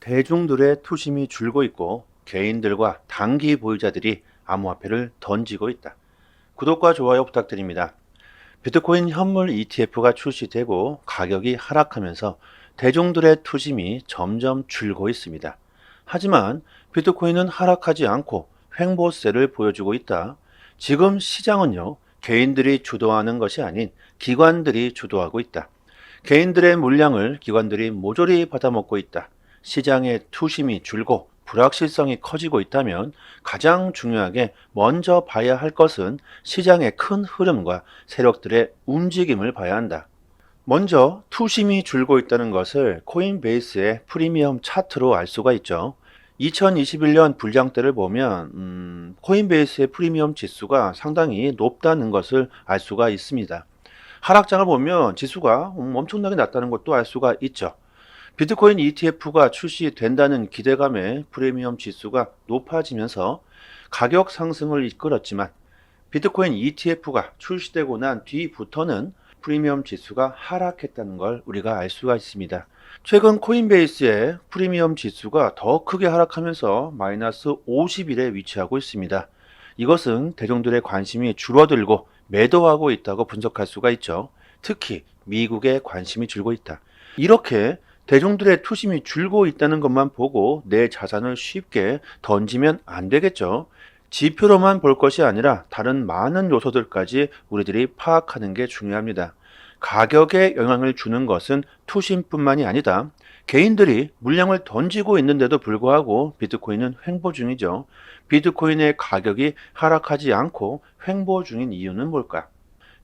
대중들의 투심이 줄고 있고 개인들과 단기 보유자들이 암호화폐를 던지고 있다. 구독과 좋아요 부탁드립니다. 비트코인 현물 ETF가 출시되고 가격이 하락하면서 대중들의 투심이 점점 줄고 있습니다. 하지만 비트코인은 하락하지 않고 횡보세를 보여주고 있다. 지금 시장은요, 개인들이 주도하는 것이 아닌 기관들이 주도하고 있다. 개인들의 물량을 기관들이 모조리 받아먹고 있다. 시장의 투심이 줄고 불확실성이 커지고 있다면 가장 중요하게 먼저 봐야 할 것은 시장의 큰 흐름과 세력들의 움직임을 봐야 한다. 먼저 투심이 줄고 있다는 것을 코인베이스의 프리미엄 차트로 알 수가 있죠. 2021년 불장 때를 보면 코인베이스의 프리미엄 지수가 상당히 높다는 것을 알 수가 있습니다. 하락장을 보면 지수가 엄청나게 낮다는 것도 알 수가 있죠. 비트코인 ETF가 출시된다는 기대감에 프리미엄 지수가 높아지면서 가격 상승을 이끌었지만 비트코인 ETF가 출시되고 난 뒤부터는 프리미엄 지수가 하락했다는 걸 우리가 알 수가 있습니다. 최근 코인베이스의 프리미엄 지수가 더 크게 하락하면서 마이너스 50일에 위치하고 있습니다. 이것은 대중들의 관심이 줄어들고 매도하고 있다고 분석할 수가 있죠. 특히 미국의 관심이 줄고 있다. 이렇게 대중들의 투심이 줄고 있다는 것만 보고 내 자산을 쉽게 던지면 안 되겠죠. 지표로만 볼 것이 아니라 다른 많은 요소들까지 우리들이 파악하는 게 중요합니다. 가격에 영향을 주는 것은 투심뿐만이 아니다. 개인들이 물량을 던지고 있는데도 불구하고 비트코인은 횡보 중이죠. 비트코인의 가격이 하락하지 않고 횡보 중인 이유는 뭘까?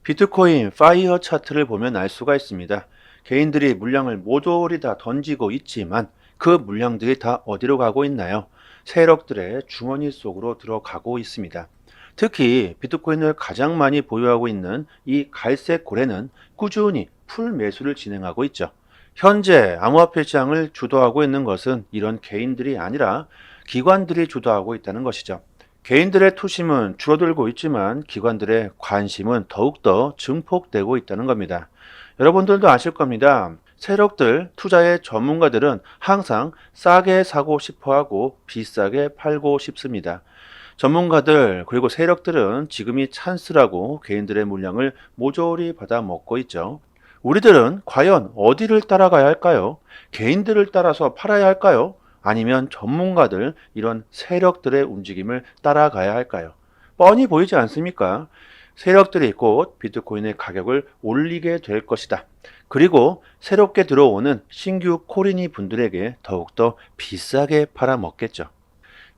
비트코인 파이어 차트를 보면 알 수가 있습니다. 개인들이 물량을 모조리 다 던지고 있지만 그 물량들이 다 어디로 가고 있나요? 세력들의 주머니 속으로 들어가고 있습니다. 특히 비트코인을 가장 많이 보유하고 있는 이 갈색 고래는 꾸준히 풀 매수를 진행하고 있죠. 현재 암호화폐 시장을 주도하고 있는 것은 이런 개인들이 아니라 기관들이 주도하고 있다는 것이죠. 개인들의 투심은 줄어들고 있지만 기관들의 관심은 더욱더 증폭되고 있다는 겁니다. 여러분들도 아실 겁니다. 세력들, 투자의 전문가들은 항상 싸게 사고 싶어 하고 비싸게 팔고 싶습니다. 전문가들 그리고 세력들은 지금이 찬스라고 개인들의 물량을 모조리 받아 먹고 있죠. 우리들은 과연 어디를 따라가야 할까요? 개인들을 따라서 팔아야 할까요? 아니면 전문가들 이런 세력들의 움직임을 따라가야 할까요? 뻔히 보이지 않습니까? 세력들이 곧 비트코인의 가격을 올리게 될 것이다. 그리고 새롭게 들어오는 신규 코린이 분들에게 더욱더 비싸게 팔아먹겠죠.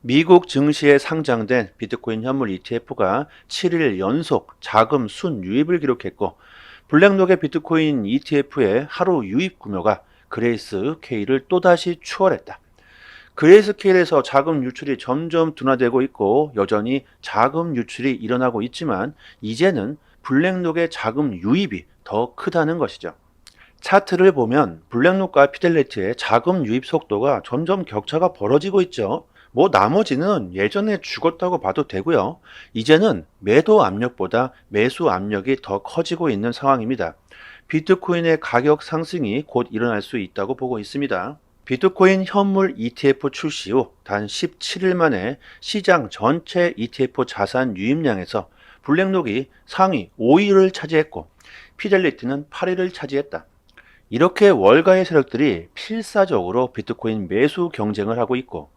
미국 증시에 상장된 비트코인 현물 ETF가 7일 연속 자금 순유입을 기록했고 블랙록의 비트코인 ETF의 하루 유입 규모가 그레이스 K를 또다시 추월했다. 그레이스 K에서 자금 유출이 점점 둔화되고 있고 여전히 자금 유출이 일어나고 있지만 이제는 블랙록의 자금 유입이 더 크다는 것이죠. 차트를 보면 블랙록과 피델리티의 자금 유입 속도가 점점 격차가 벌어지고 있죠. 나머지는 예전에 죽었다고 봐도 되고요. 이제는 매도 압력보다 매수 압력이 더 커지고 있는 상황입니다. 비트코인의 가격 상승이 곧 일어날 수 있다고 보고 있습니다. 비트코인 현물 ETF 출시 후 단 17일 만에 시장 전체 ETF 자산 유입량에서 블랙록이 상위 5위를 차지했고 피델리티는 8위를 차지했다. 이렇게 월가의 세력들이 필사적으로 비트코인 매수 경쟁을 하고 있고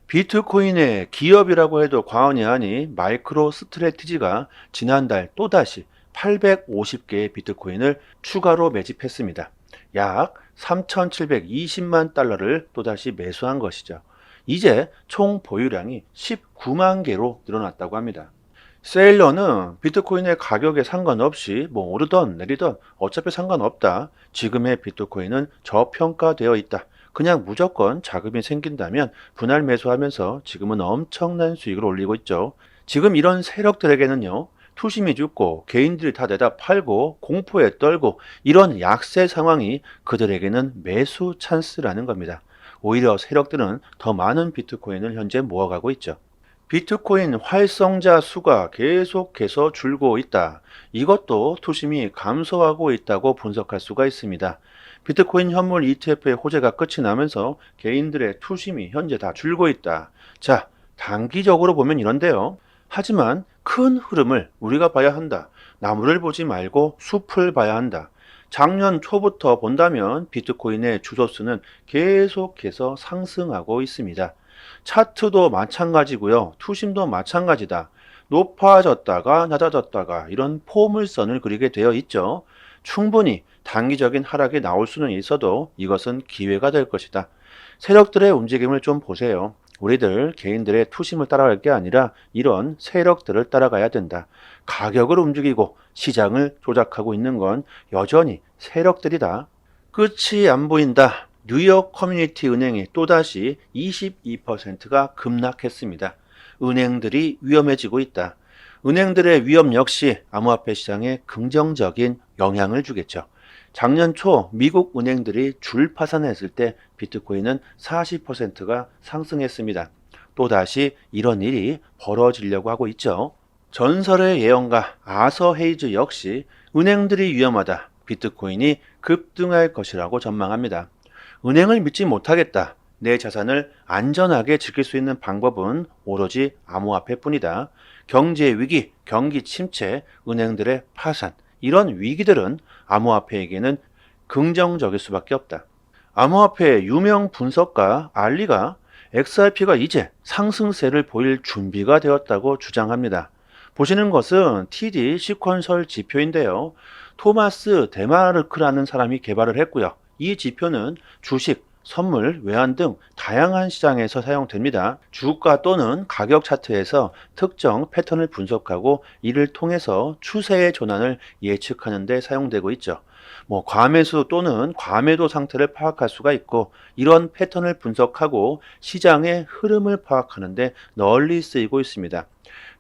비트코인의 기업이라고 해도 과언이 아닌 마이크로 스트래티지가 지난달 또다시 850개의 비트코인을 추가로 매집했습니다. 약 3,720만 달러를 또다시 매수한 것이죠. 이제 총 보유량이 19만 개로 늘어났다고 합니다. 세일러는 비트코인의 가격에 상관없이 오르던 내리던 어차피 상관없다. 지금의 비트코인은 저평가되어 있다. 그냥 무조건 자금이 생긴다면 분할 매수하면서 지금은 엄청난 수익을 올리고 있죠. 지금 이런 세력들에게는요. 투심이 죽고 개인들이 다 내다 팔고 공포에 떨고 이런 약세 상황이 그들에게는 매수 찬스라는 겁니다. 오히려 세력들은 더 많은 비트코인을 현재 모아가고 있죠. 비트코인 활성자 수가 계속해서 줄고 있다. 이것도 투심이 감소하고 있다고 분석할 수가 있습니다. 비트코인 현물 ETF의 호재가 끝이 나면서 개인들의 투심이 현재 다 줄고 있다. 자, 단기적으로 보면 이런데요. 하지만 큰 흐름을 우리가 봐야 한다. 나무를 보지 말고 숲을 봐야 한다. 작년 초부터 본다면 비트코인의 주소수는 계속해서 상승하고 있습니다. 차트도 마찬가지고요. 투심도 마찬가지다. 높아졌다가 낮아졌다가 이런 포물선을 그리게 되어 있죠. 충분히 단기적인 하락이 나올 수는 있어도 이것은 기회가 될 것이다. 세력들의 움직임을 좀 보세요. 우리들 개인들의 투심을 따라갈 게 아니라 이런 세력들을 따라가야 된다. 가격을 움직이고 시장을 조작하고 있는 건 여전히 세력들이다. 끝이 안 보인다. 뉴욕 커뮤니티 은행이 또다시 22%가 급락했습니다. 은행들이 위험해지고 있다. 은행들의 위험 역시 암호화폐 시장에 긍정적인 영향을 주겠죠. 작년 초 미국 은행들이 줄파산했을 때 비트코인은 40%가 상승했습니다. 또다시 이런 일이 벌어지려고 하고 있죠. 전설의 예언가 아서 헤이즈 역시 은행들이 위험하다. 비트코인이 급등할 것이라고 전망합니다. 은행을 믿지 못하겠다. 내 자산을 안전하게 지킬 수 있는 방법은 오로지 암호화폐뿐이다. 경제 위기, 경기 침체, 은행들의 파산, 이런 위기들은 암호화폐에게는 긍정적일 수밖에 없다. 암호화폐 유명 분석가 알리가 XRP가 이제 상승세를 보일 준비가 되었다고 주장합니다. 보시는 것은 TD 시퀀셜 지표인데요. 토마스 데마르크라는 사람이 개발을 했고요. 이 지표는 주식, 선물, 외환 등 다양한 시장에서 사용됩니다. 주가 또는 가격 차트에서 특정 패턴을 분석하고 이를 통해서 추세의 전환을 예측하는 데 사용되고 있죠. 과매수 또는 과매도 상태를 파악할 수가 있고 이런 패턴을 분석하고 시장의 흐름을 파악하는 데 널리 쓰이고 있습니다.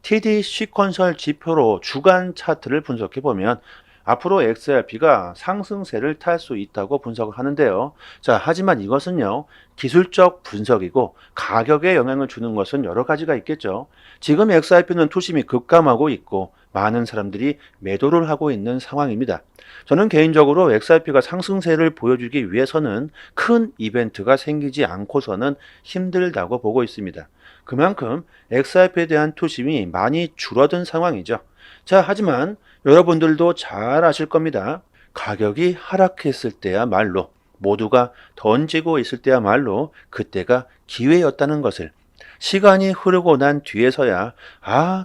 TD 시퀀셜 지표로 주간 차트를 분석해 보면 앞으로 XRP가 상승세를 탈 수 있다고 분석을 하는데요. 자, 하지만 이것은요, 기술적 분석이고 가격에 영향을 주는 것은 여러 가지가 있겠죠. 지금 XRP는 투심이 급감하고 있고 많은 사람들이 매도를 하고 있는 상황입니다. 저는 개인적으로 XRP가 상승세를 보여주기 위해서는 큰 이벤트가 생기지 않고서는 힘들다고 보고 있습니다. 그만큼 XRP에 대한 투심이 많이 줄어든 상황이죠. 자, 하지만 여러분들도 잘 아실 겁니다. 가격이 하락했을 때야말로 모두가 던지고 있을 때야말로 그때가 기회였다는 것을 시간이 흐르고 난 뒤에서야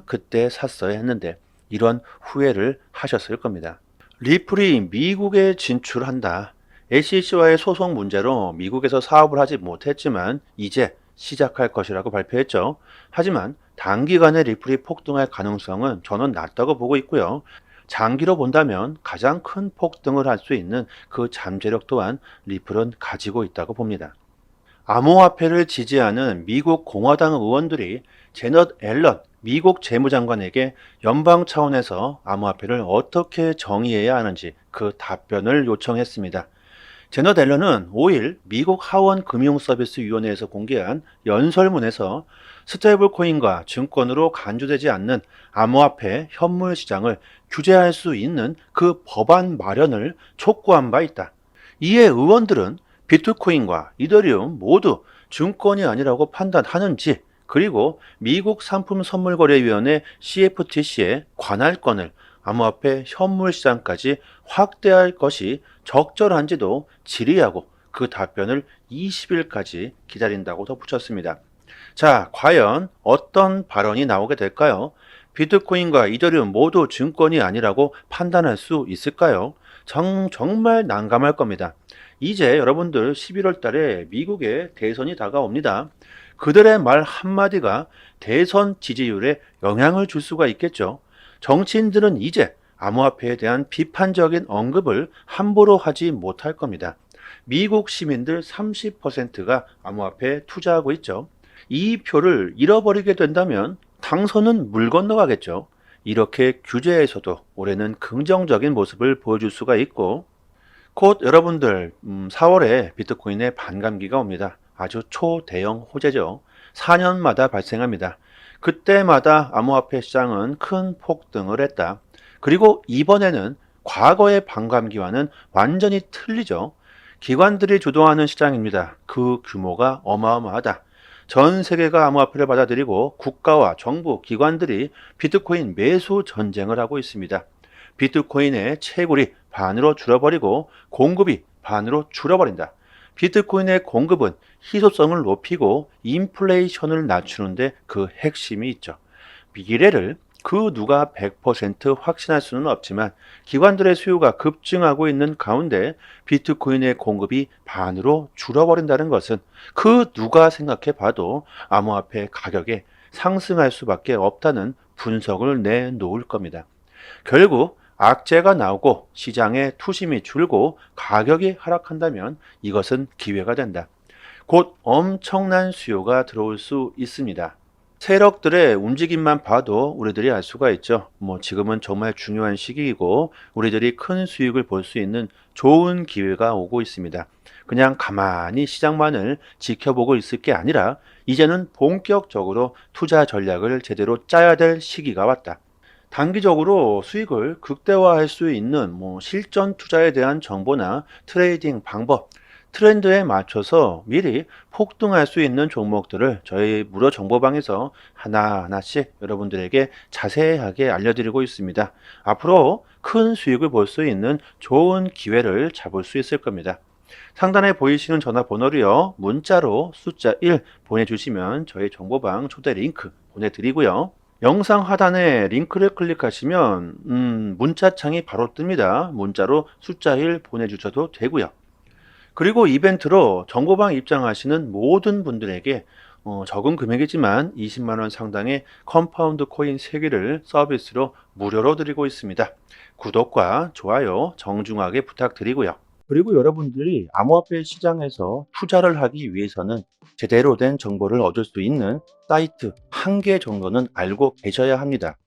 그때 샀어야 했는데 이런 후회를 하셨을 겁니다. 리플이 미국에 진출한다. SEC와의 소송 문제로 미국에서 사업을 하지 못했지만 이제 시작할 것이라고 발표했죠. 하지만 단기간에 리플이 폭등할 가능성은 저는 낮다고 보고 있고요. 장기로 본다면 가장 큰 폭등을 할 수 있는 그 잠재력 또한 리플은 가지고 있다고 봅니다. 암호화폐를 지지하는 미국 공화당 의원들이 제넛 앨런 미국 재무장관에게 연방 차원에서 암호화폐를 어떻게 정의해야 하는지 그 답변을 요청했습니다. 제넛 앨런은 5일 미국 하원금융서비스위원회에서 공개한 연설문에서 스테이블 코인과 증권으로 간주되지 않는 암호화폐 현물 시장을 규제할 수 있는 그 법안 마련을 촉구한 바 있다. 이에 의원들은 비트코인과 이더리움 모두 증권이 아니라고 판단하는지 그리고 미국 상품선물거래위원회 CFTC의 관할권을 암호화폐 현물 시장까지 확대할 것이 적절한지도 질의하고 그 답변을 20일까지 기다린다고 덧붙였습니다. 자, 과연 어떤 발언이 나오게 될까요? 비트코인과 이더리움 모두 증권이 아니라고 판단할 수 있을까요? 정말 난감할 겁니다. 이제 여러분들 11월 달에 미국의 대선이 다가옵니다. 그들의 말 한마디가 대선 지지율에 영향을 줄 수가 있겠죠. 정치인들은 이제 암호화폐에 대한 비판적인 언급을 함부로 하지 못할 겁니다. 미국 시민들 30%가 암호화폐에 투자하고 있죠. 이 표를 잃어버리게 된다면 당선은 물 건너가겠죠. 이렇게 규제에서도 올해는 긍정적인 모습을 보여줄 수가 있고 곧 여러분들 4월에 비트코인의 반감기가 옵니다. 아주 초대형 호재죠. 4년마다 발생합니다. 그때마다 암호화폐 시장은 큰 폭등을 했다. 그리고 이번에는 과거의 반감기와는 완전히 틀리죠. 기관들이 주도하는 시장입니다. 그 규모가 어마어마하다. 전 세계가 암호화폐를 받아들이고 국가와 정부, 기관들이 비트코인 매수 전쟁을 하고 있습니다. 비트코인의 채굴이 반으로 줄어버리고 공급이 반으로 줄어버린다. 비트코인의 공급은 희소성을 높이고 인플레이션을 낮추는데 그 핵심이 있죠. 미래를 그 누가 100% 확신할 수는 없지만 기관들의 수요가 급증하고 있는 가운데 비트코인의 공급이 반으로 줄어버린다는 것은 그 누가 생각해 봐도 암호화폐 가격에 상승할 수밖에 없다는 분석을 내놓을 겁니다. 결국 악재가 나오고 시장의 투심이 줄고 가격이 하락한다면 이것은 기회가 된다. 곧 엄청난 수요가 들어올 수 있습니다. 세력들의 움직임만 봐도 우리들이 알 수가 있죠. 지금은 정말 중요한 시기이고 우리들이 큰 수익을 볼 수 있는 좋은 기회가 오고 있습니다. 그냥 가만히 시장만을 지켜보고 있을 게 아니라 이제는 본격적으로 투자 전략을 제대로 짜야 될 시기가 왔다. 단기적으로 수익을 극대화할 수 있는 실전 투자에 대한 정보나 트레이딩 방법, 트렌드에 맞춰서 미리 폭등할 수 있는 종목들을 저희 무료 정보방에서 하나하나씩 여러분들에게 자세하게 알려드리고 있습니다. 앞으로 큰 수익을 볼 수 있는 좋은 기회를 잡을 수 있을 겁니다. 상단에 보이시는 전화번호로요, 문자로 숫자 1 보내주시면 저희 정보방 초대 링크 보내드리고요. 영상 하단에 링크를 클릭하시면 문자창이 바로 뜹니다. 문자로 숫자 1 보내주셔도 되고요. 그리고 이벤트로 정보방 입장하시는 모든 분들에게 적은 금액이지만 20만원 상당의 컴파운드 코인 3개를 서비스로 무료로 드리고 있습니다. 구독과 좋아요 정중하게 부탁드리고요. 그리고 여러분들이 암호화폐 시장에서 투자를 하기 위해서는 제대로 된 정보를 얻을 수 있는 사이트 1개 정도는 알고 계셔야 합니다.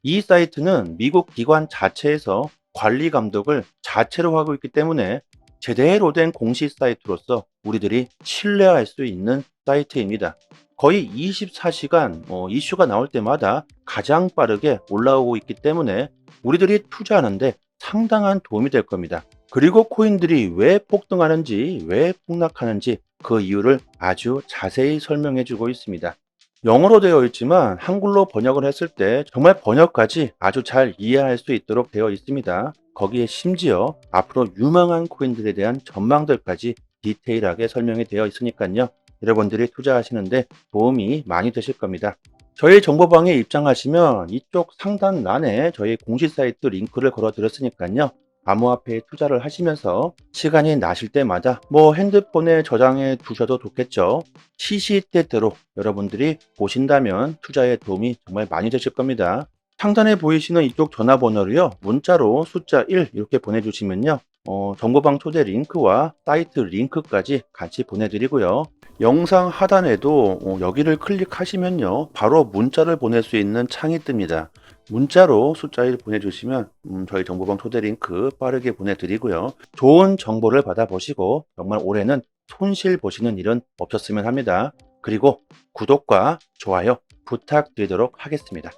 이 사이트는 미국 기관 자체에서 관리 감독을 자체로 하고 있기 때문에 제대로 된 공식 사이트로서 우리들이 신뢰할 수 있는 사이트입니다. 거의 24시간 이슈가 나올 때마다 가장 빠르게 올라오고 있기 때문에 우리들이 투자하는데 상당한 도움이 될 겁니다. 그리고 코인들이 왜 폭등하는지, 왜 폭락하는지 그 이유를 아주 자세히 설명해 주고 있습니다. 영어로 되어 있지만 한글로 번역을 했을 때 정말 번역까지 아주 잘 이해할 수 있도록 되어 있습니다. 거기에 심지어 앞으로 유망한 코인들에 대한 전망들까지 디테일하게 설명이 되어 있으니까요. 여러분들이 투자하시는데 도움이 많이 되실 겁니다. 저희 정보방에 입장하시면 이쪽 상단란에 저희 공식 사이트 링크를 걸어 드렸으니까요. 암호화폐에 투자를 하시면서 시간이 나실 때마다 핸드폰에 저장해 두셔도 좋겠죠. 시시때때로 여러분들이 보신다면 투자에 도움이 정말 많이 되실 겁니다. 상단에 보이시는 이쪽 전화번호로요, 문자로 숫자 1 이렇게 보내주시면요, 정보방 초대 링크와 사이트 링크까지 같이 보내드리고요. 영상 하단에도 여기를 클릭하시면요, 바로 문자를 보낼 수 있는 창이 뜹니다. 문자로 숫자 1 보내주시면 저희 정보방 초대 링크 빠르게 보내드리고요. 좋은 정보를 받아보시고 정말 올해는 손실 보시는 일은 없었으면 합니다. 그리고 구독과 좋아요 부탁드리도록 하겠습니다.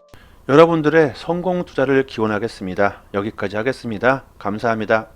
여러분들의 성공 투자를 기원하겠습니다. 여기까지 하겠습니다. 감사합니다.